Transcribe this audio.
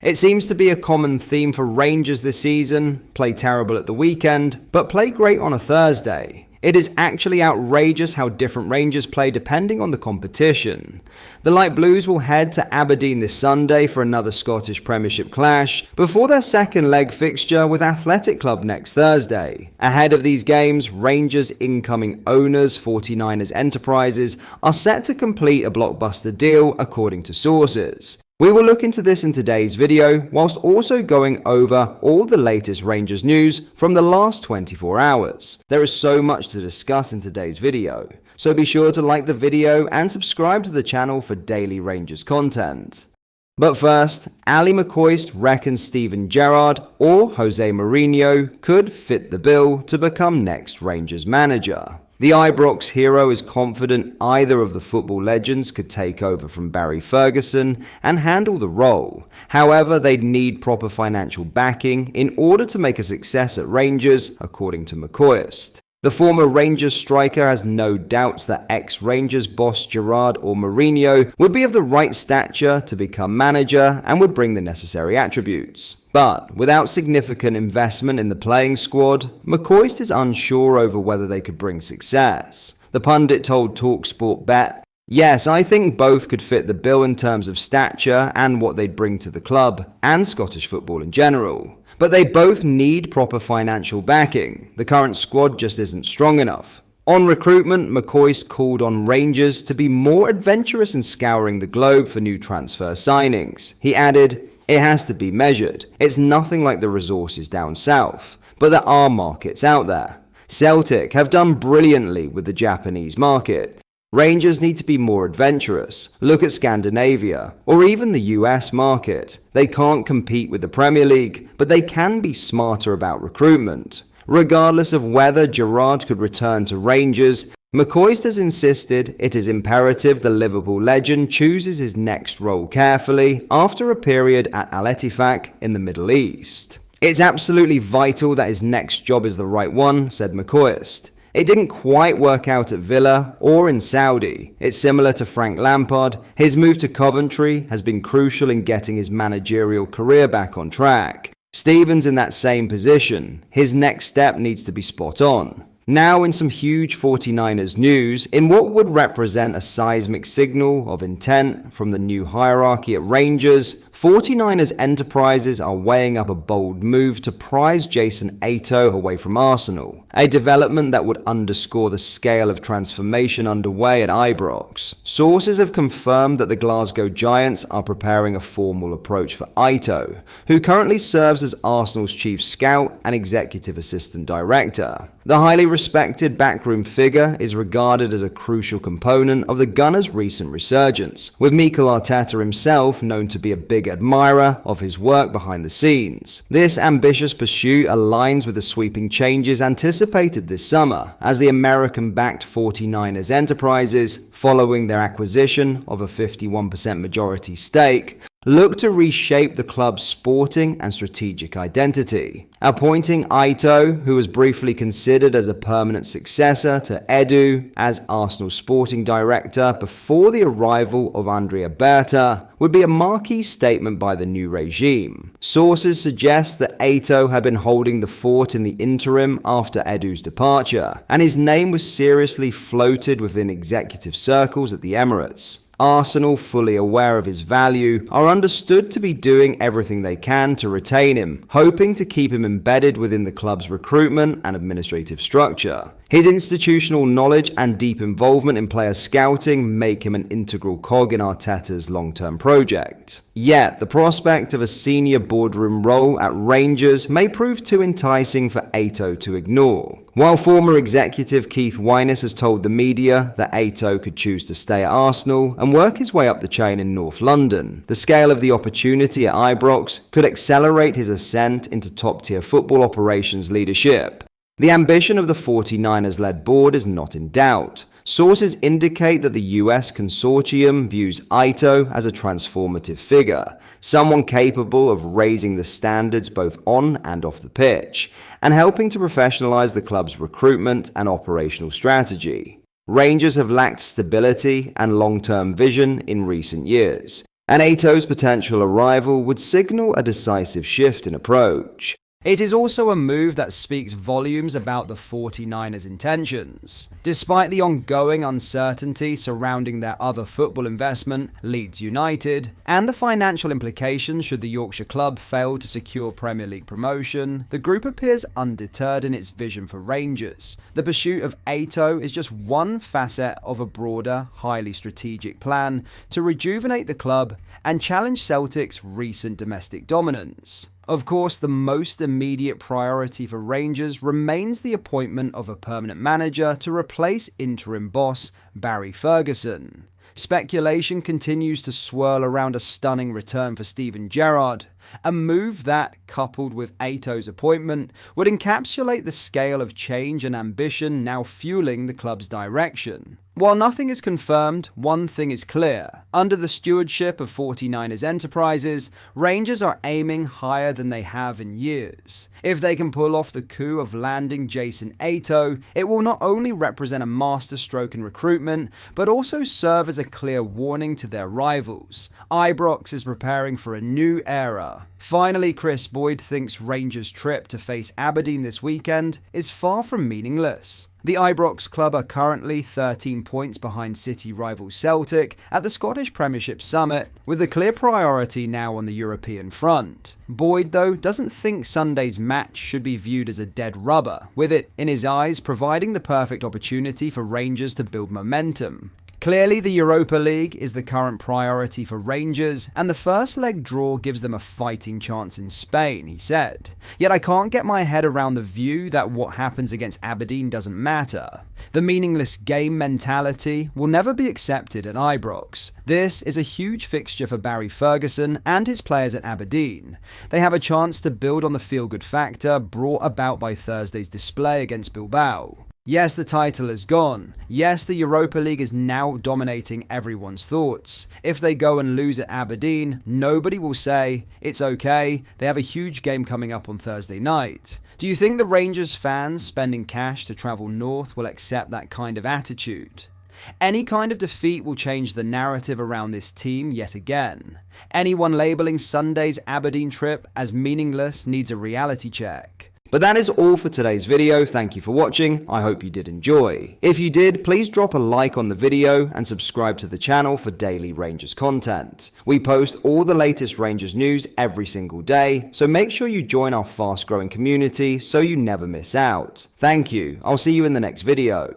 It seems to be a common theme for Rangers this season: play terrible at the weekend, but play great on a Thursday. It is actually outrageous how different Rangers play depending on the competition. The Light Blues will head to Aberdeen this Sunday for another Scottish Premiership clash, before their second leg fixture with Athletic Club next Thursday. Ahead of these games, Rangers' incoming owners, 49ers Enterprises, are set to complete a blockbuster deal according to sources. We will look into this in today's video, whilst also going over all the latest Rangers news from the last 24 hours. There is so much to discuss in today's video, so be sure to like the video and subscribe to the channel for daily Rangers content. But first, Ali McCoist reckons Steven Gerrard or Jose Mourinho could fit the bill to become next Rangers manager. The Ibrox hero is confident either of the football legends could take over from Barry Ferguson and handle the role. However, they'd need proper financial backing in order to make a success at Rangers, according to McCoist. The former Rangers striker has no doubts that ex-Rangers boss Gerrard or Mourinho would be of the right stature to become manager and would bring the necessary attributes. But without significant investment in the playing squad, McCoist is unsure over whether they could bring success. The pundit told TalkSport Bet, "Yes, I think both could fit the bill in terms of stature and what they'd bring to the club, and Scottish football in general. But they both need proper financial backing. The current squad just isn't strong enough." On recruitment, McCoist called on Rangers to be more adventurous in scouring the globe for new transfer signings. He added, "It has to be measured. It's nothing like the resources down south, but there are markets out there. Celtic have done brilliantly with the Japanese market. Rangers need to be more adventurous. Look at Scandinavia, or even the US market. They can't compete with the Premier League, but they can be smarter about recruitment." Regardless of whether Gerrard could return to Rangers, McCoist has insisted it is imperative the Liverpool legend chooses his next role carefully after a period at Al Ettifaq in the Middle East. "It's absolutely vital that his next job is the right one," said McCoist. "It didn't quite work out at Villa or in Saudi. It's similar to Frank Lampard. His move to Coventry has been crucial in getting his managerial career back on track. Steven's in that same position. His next step needs to be spot on." Now in some huge 49ers news, in what would represent a seismic signal of intent from the new hierarchy at Rangers, 49ers Enterprises are weighing up a bold move to prize Jason Ato away from Arsenal, a development that would underscore the scale of transformation underway at Ibrox. Sources have confirmed that the Glasgow Giants are preparing a formal approach for Ato, who currently serves as Arsenal's chief scout and executive assistant director. The highly respected backroom figure is regarded as a crucial component of the Gunners' recent resurgence, with Mikel Arteta himself known to be a big admirer of his work behind the scenes. This ambitious pursuit aligns with the sweeping changes anticipated this summer, as the American-backed 49ers Enterprises, following their acquisition of a 51% majority stake, look to reshape the club's sporting and strategic identity. Appointing Aito, who was briefly considered as a permanent successor to Edu as Arsenal sporting director before the arrival of Andrea Berta, would be a marquee statement by the new regime. Sources suggest that Aito had been holding the fort in the interim after Edu's departure, and his name was seriously floated within executive circles at the Emirates. Arsenal, fully aware of his value, are understood to be doing everything they can to retain him, hoping to keep him embedded within the club's recruitment and administrative structure. His institutional knowledge and deep involvement in player scouting make him an integral cog in Arteta's long-term project. Yet, the prospect of a senior boardroom role at Rangers may prove too enticing for Ato to ignore. While former executive Keith Wyness has told the media that Ato could choose to stay at Arsenal and work his way up the chain in North London, the scale of the opportunity at Ibrox could accelerate his ascent into top-tier football operations leadership. The ambition of the 49ers-led board is not in doubt. Sources indicate that the US consortium views Aito as a transformative figure, someone capable of raising the standards both on and off the pitch, and helping to professionalize the club's recruitment and operational strategy. Rangers have lacked stability and long-term vision in recent years. and Eto's potential arrival would signal a decisive shift in approach. It is also a move that speaks volumes about the 49ers' intentions. Despite the ongoing uncertainty surrounding their other football investment, Leeds United, and the financial implications should the Yorkshire club fail to secure Premier League promotion, the group appears undeterred in its vision for Rangers. The pursuit of Eto is just one facet of a broader, highly strategic plan to rejuvenate the club and challenge Celtic's recent domestic dominance. Of course, the most immediate priority for Rangers remains the appointment of a permanent manager to replace interim boss Barry Ferguson. Speculation continues to swirl around a stunning return for Steven Gerrard, a move that, coupled with Eto's appointment, would encapsulate the scale of change and ambition now fueling the club's direction. While nothing is confirmed, one thing is clear. Under the stewardship of 49ers Enterprises, Rangers are aiming higher than they have in years. If they can pull off the coup of landing Jason Eto, it will not only represent a masterstroke in recruitment, but also serve as a clear warning to their rivals. Ibrox is preparing for a new era. Finally, Chris Boyd thinks Rangers' trip to face Aberdeen this weekend is far from meaningless. The Ibrox club are currently 13 points behind City rival Celtic at the Scottish Premiership Summit, with a clear priority now on the European front. Boyd, though, doesn't think Sunday's match should be viewed as a dead rubber, with it, in his eyes, providing the perfect opportunity for Rangers to build momentum. Clearly, the Europa League is the current priority for Rangers, and the first leg draw gives them a fighting chance in Spain, he said. Yet I can't get my head around the view that what happens against Aberdeen doesn't matter. The meaningless game mentality will never be accepted at Ibrox. This is a huge fixture for Barry Ferguson and his players at Aberdeen. They have a chance to build on the feel-good factor brought about by Thursday's display against Bilbao. Yes, the title is gone. Yes, the Europa League is now dominating everyone's thoughts. If they go and lose at Aberdeen, nobody will say, it's okay, they have a huge game coming up on Thursday night. Do you think the Rangers fans spending cash to travel north will accept that kind of attitude? Any kind of defeat will change the narrative around this team yet again. Anyone labelling Sunday's Aberdeen trip as meaningless needs a reality check. But that is all for today's video. Thank you for watching. I hope you did enjoy. If you did, please drop a like on the video and subscribe to the channel for daily Rangers content. We post all the latest Rangers news every single day, so make sure you join our fast growing community so you never miss out. Thank you. I'll see you in the next video.